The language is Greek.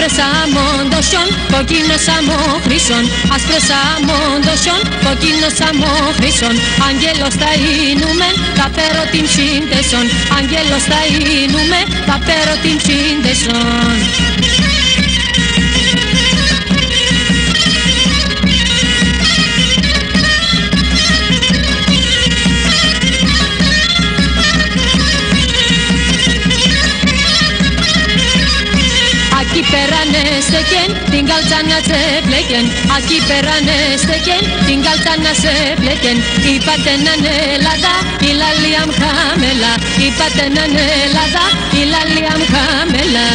άσπρες αμόντοσιον, κόκκινος αμόχρυσον, άσπρες αμόντοσιον, κόκκινος αμόχρυσον. Αγγέλος θα είνουμε, θα φέρω την σύνδεσον. Αγγέλος θα είνουμε, θα φέρω την σύνδεσον. Aquí περανέστεκεν, την καλτσάνα τσέπλεκεν. Aquí περανέστεκεν, την καλτσάνα τσέπλεκεν. Είπατε ναν Ελλάδα, η λαλία μου χαμέλα. Είπατε ναν Ελλάδα, η λαλία μου χαμέλα.